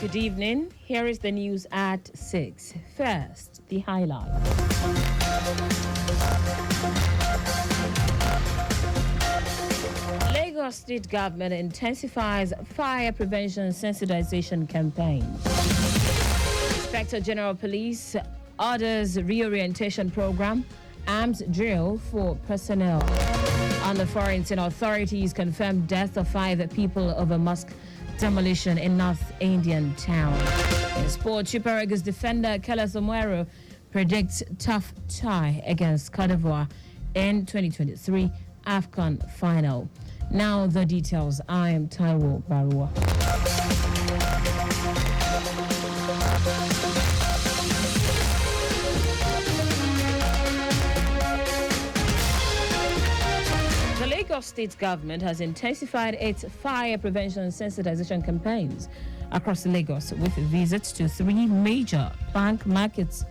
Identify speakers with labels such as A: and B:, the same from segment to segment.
A: Good evening. Here is the news at 6. First, the highlights. Lagos State Government intensifies fire prevention sensitization campaign. Inspector General Police orders reorientation program, arms drill for personnel. On the foreign authorities confirmed death of 5 people over mosque demolition in North Indian town. In sport, Super Eagles defender Kella Somwero predicts tough tie against Cote d'Ivoire in 2023 AFCON final. Now the details. I am Taiwo Baruwa. The Lagos State government has intensified its fire prevention sensitization campaigns across Lagos with visits to 3 major plank markets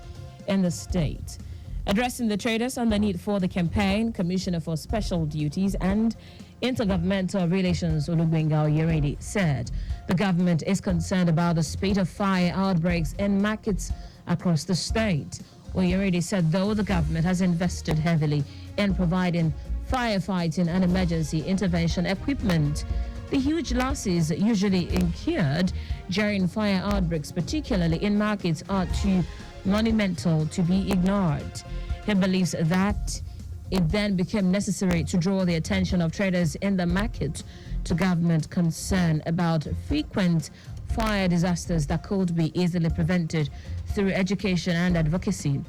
A: in the state. Addressing the traders on the need for the campaign, Commissioner for Special Duties and Intergovernmental Relations Olugbenga Oyerede said the government is concerned about the spate of fire outbreaks in markets across the state. Oyerede said though the government has invested heavily in providing firefighting and emergency intervention equipment, the huge losses usually incurred during fire outbreaks, particularly in markets, are too monumental to be ignored. He believes that it then became necessary to draw the attention of traders in the market to government concern about frequent fire disasters that could be easily prevented through education and advocacy.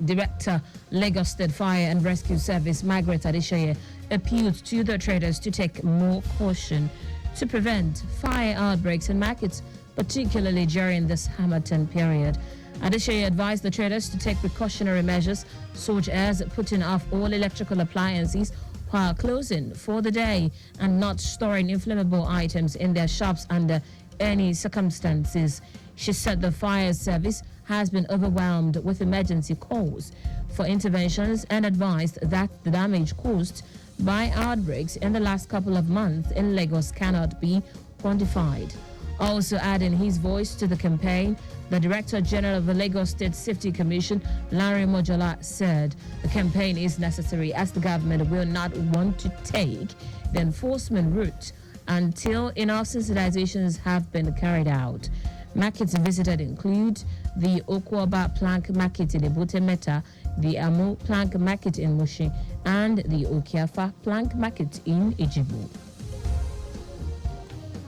A: Director, Lagos State Fire and Rescue Service, Margaret Adeshoye, appealed to the traders to take more caution to prevent fire outbreaks in markets, particularly during this Harmattan period. Adeshoye advised the traders to take precautionary measures such as putting off all electrical appliances while closing for the day and not storing inflammable items in their shops under any circumstances. She said the fire service has been overwhelmed with emergency calls for interventions and advised that the damage caused by outbreaks in the last couple of months in Lagos cannot be quantified. Also adding his voice to the campaign, the Director General of the Lagos State Safety Commission, Larry Mojola, said the campaign is necessary as the government will not want to take the enforcement route until enough sensitizations have been carried out. Markets visited include the Okwaba Plank Market in Ebute Metta, the Amu Plank Market in Mushin, and the Okiafa Plank Market in Ijibu.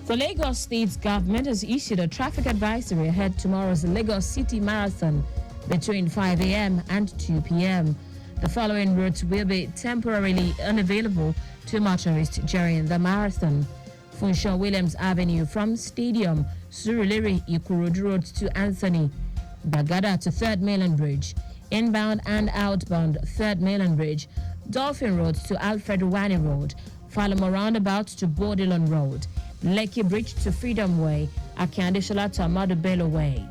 A: The Lagos State government has issued a traffic advisory ahead tomorrow's Lagos City Marathon between 5 a.m. and 2 p.m. The following routes will be temporarily unavailable to motorists during the marathon. Funshaw Williams Avenue from Stadium, Surulere Ikorodu Road to Anthony, Bagada to 3rd Mainland Bridge, inbound and outbound 3rd Mainland Bridge, Dolphin Road to Alfred Wani Road, Falamo Roundabout to Bordelon Road, Lekki Bridge to Freedom Way, Akiandeshola to Amadu Bello Way.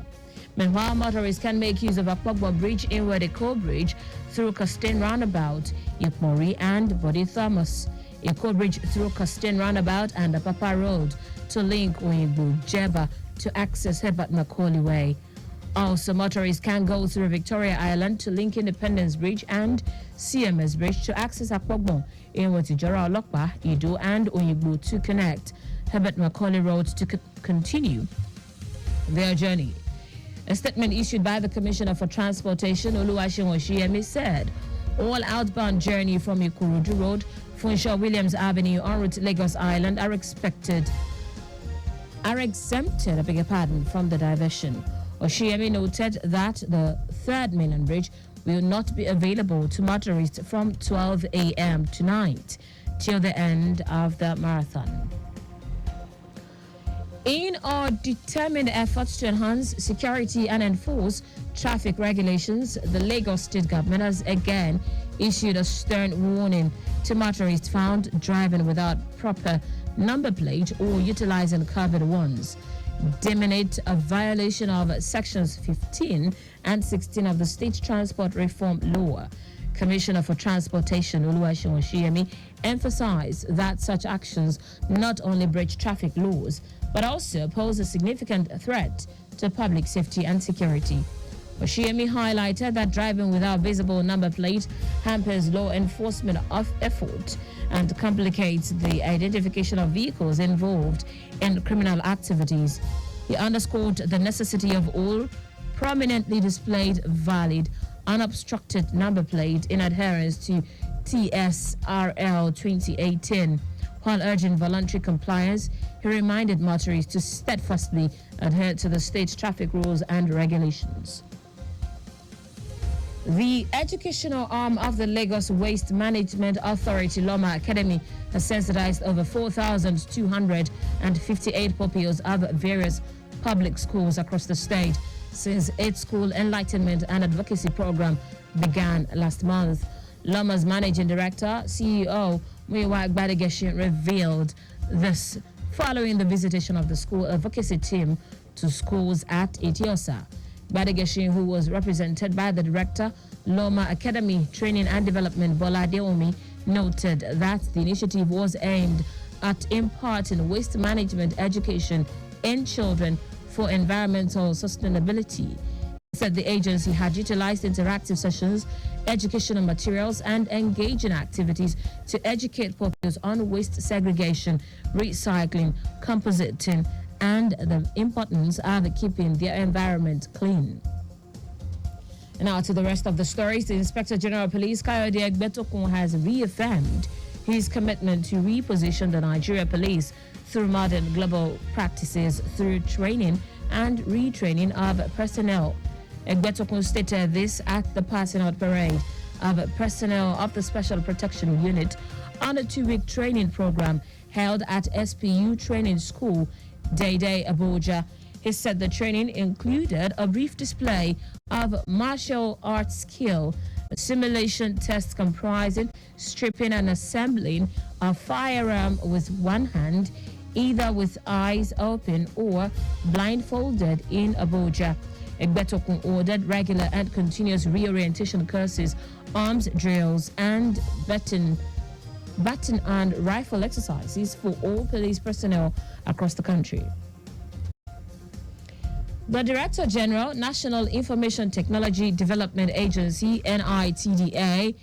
A: Meanwhile, motorists can make use of Akpogbo Bridge, Inward Eko Bridge through Costain Roundabout, Ikmori and Body Thomas. Eko Bridge through Costain Roundabout and Apapa Road to link Oyibu Jeba to access Herbert Macaulay Way. Also, motorists can go through Victoria Island to link Independence Bridge and CMS Bridge to access Akpogbo, Inwatijora Olokpa, Ido and Oyibu to connect Herbert Macaulay Road to continue their journey. A statement issued by the Commissioner for Transportation, Oluwaseun Oshiyemi, said all outbound journey from Ikorodu Road, Funshaw Williams Avenue en route to Lagos Island are exempted, from the diversion. Oshiyemi noted that the 3rd Mainland Bridge will not be available to motorists from 12 a.m. tonight till the end of the marathon. In our determined efforts to enhance security and enforce traffic regulations, the Lagos State government has again issued a stern warning to motorists found driving without proper number plate or utilizing covered ones, deeming it a violation of sections 15 and 16 of the State Transport Reform Law. Commissioner for Transportation Oluwaseun Oshiyemi emphasized that such actions not only breach traffic laws but also pose a significant threat to public safety and security. Oshiyemi highlighted that driving without visible number plate hampers law enforcement effort and complicates the identification of vehicles involved in criminal activities. He underscored the necessity of all prominently displayed valid unobstructed number plate in adherence to TSRL 2018. While urging voluntary compliance, he reminded motorists to steadfastly adhere to the state traffic rules and regulations. The educational arm of the Lagos Waste Management Authority, Loma Academy, has sensitized over 4,258 pupils of various public schools across the state since its school enlightenment and advocacy program began last month. Loma's managing director, CEO, Muyiwa Agbadegeshin, revealed this following the visitation of the school advocacy team to schools at Etiosa. Agbadegeshin, who was represented by the director, Loma Academy Training and Development, Bola Deomi, noted that the initiative was aimed at imparting waste management education in children for environmental sustainability. He said the agency had utilized interactive sessions, educational materials, and engaging activities to educate pupils on waste segregation, recycling, compositing, and the importance of keeping their environment clean. And now to the rest of the stories. The Inspector General of Police, Kayode Egbetokun, has reaffirmed his commitment to reposition the Nigeria Police through modern global practices through training and retraining of personnel. Egbetokun stated this at the passing out parade of personnel of the Special Protection Unit on a 2-week training program held at SPU Training School, Dede, Abuja. He said the training included a brief display of martial arts skill, a simulation test comprising stripping and assembling a firearm with one hand, either with eyes open or blindfolded in Abuja. Egbetokun ordered regular and continuous reorientation courses, arms drills, and baton and rifle exercises for all police personnel across the country. The Director General, National Information Technology Development Agency, NITDA,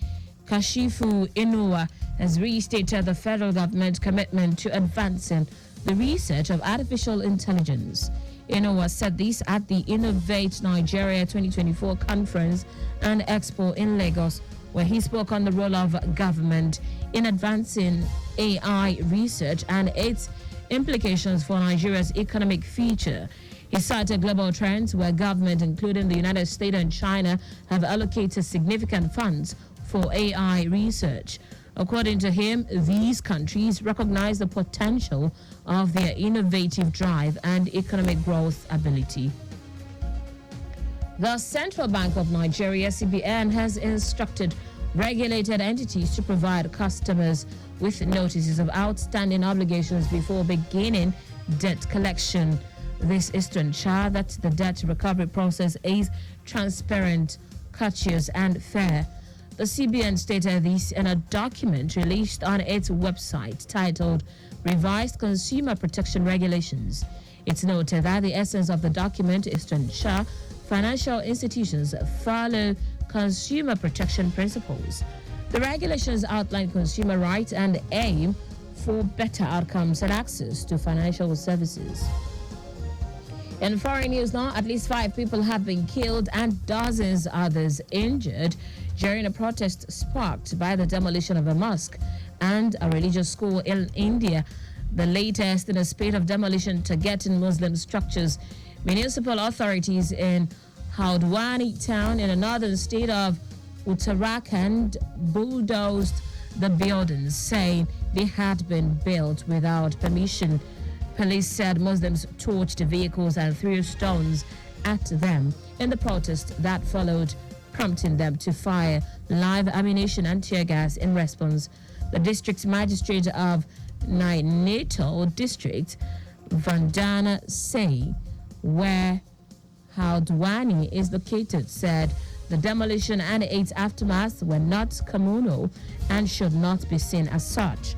A: Kashifu Inuwa, has restated the federal government's commitment to advancing the research of artificial intelligence. Inuwa said this at the Innovate Nigeria 2024 Conference and Expo in Lagos, where he spoke on the role of government in advancing AI research and its implications for Nigeria's economic future. He cited global trends where government, including the United States and China, have allocated significant funds for AI research. According to him, these countries recognize the potential of their innovative drive and economic growth ability. The Central Bank of Nigeria, CBN, has instructed regulated entities to provide customers with notices of outstanding obligations before beginning debt collection. This is to ensure that the debt recovery process is transparent, courteous, and fair. The CBN stated this in a document released on its website titled Revised Consumer Protection Regulations. It's noted that the essence of the document is to ensure financial institutions follow consumer protection principles. The regulations outline consumer rights and aim for better outcomes and access to financial services. In foreign news now, at least 5 people have been killed and dozens others injured during a protest sparked by the demolition of a mosque and a religious school in India, the latest in a spate of demolition targeting Muslim structures. Municipal authorities in Haldwani town in the northern state of Uttarakhand bulldozed the buildings, saying they had been built without permission. Police said Muslims torched vehicles and threw stones at them in the protest that followed, prompting them to fire live ammunition and tear gas in response. The district magistrate of Nainital district, Vandana Say, where Haldwani is located, said The demolition and its aftermath were not communal and should not be seen as such.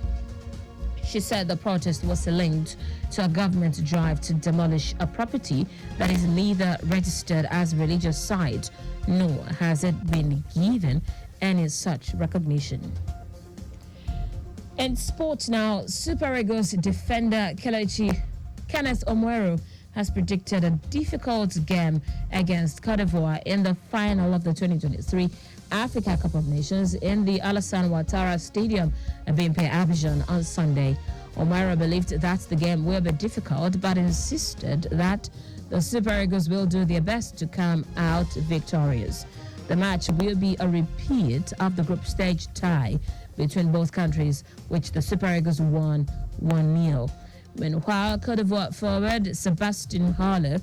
A: She said the protest was linked to a government drive to demolish a property that is neither registered as a religious site nor has it been given any such recognition. In sports now, Super Eagles defender Kenneth Omwero has predicted a difficult game against Cote d'Ivoire in the final of the 2023 Africa Cup of Nations in the Alassane Ouattara Stadium at Abidjan on Sunday. Omwero believed that the game will be difficult, but insisted that the Super Eagles will do their best to come out victorious. The match will be a repeat of the group stage tie between both countries, which the Super Eagles won 1-0. Meanwhile, Cote d'Ivoire forward Sebastian Haller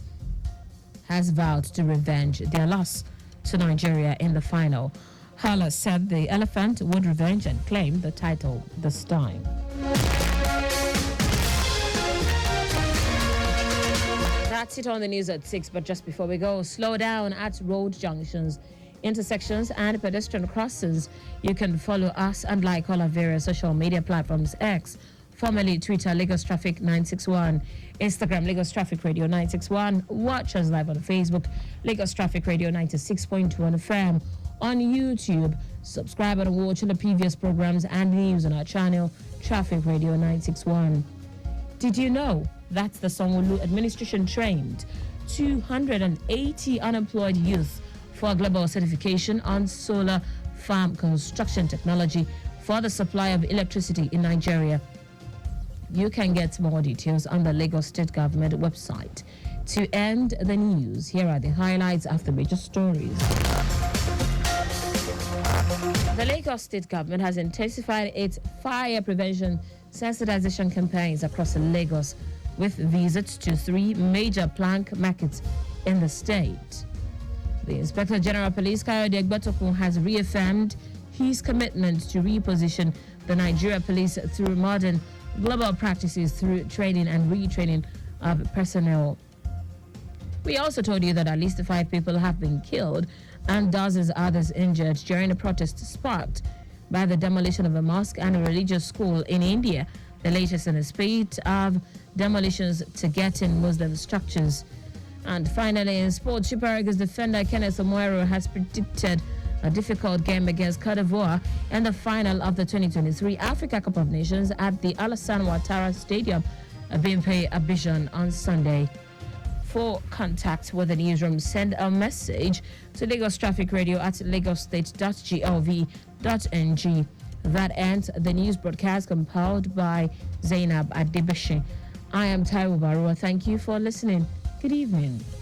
A: has vowed to revenge their loss to Nigeria in the final. Haller said the Elephant would revenge and claim the title this time. That's it on the news at 6, but just before we go, slow down at road junctions, intersections and pedestrian crossings. You can follow us and like all our various social media platforms: X, formerly Twitter, Lagos Traffic 961, Instagram, Lagos Traffic Radio 961. Watch us live on Facebook, Lagos Traffic Radio 96.1 FM. On YouTube, subscribe and watch the previous programs and news on our channel, Traffic Radio 961. Did you know that the Sanwo-Olu administration trained 280 unemployed youth for global certification on solar farm construction technology for the supply of electricity in Nigeria? You can get more details on the Lagos State Government website. To end the news, here are the highlights of the major stories. The Lagos State Government has intensified its fire prevention sensitization campaigns across Lagos with visits to 3 major plank markets in the state. The Inspector General of Police, Kayode Egbetokun, has reaffirmed his commitment to reposition the Nigeria Police through modern global practices through training and retraining of personnel. We also told you that at least 5 people have been killed and dozens others injured during a protest sparked by the demolition of a mosque and a religious school in India, the latest in a spate of demolitions to get in Muslim structures. And finally, in sports, Super Eagles defender Kenneth Omwero has predicted a difficult game against Cote d'Ivoire in the final of the 2023 Africa Cup of Nations at the Alassane Ouattara Stadium at Abidjan on Sunday. For contact with the newsroom, send a message to Lagos Traffic Radio at lagosstate.gov.ng. That ends the news broadcast compiled by Zainab Adebeshi. I am Taiwo Baruwa. Thank you for listening. Good evening.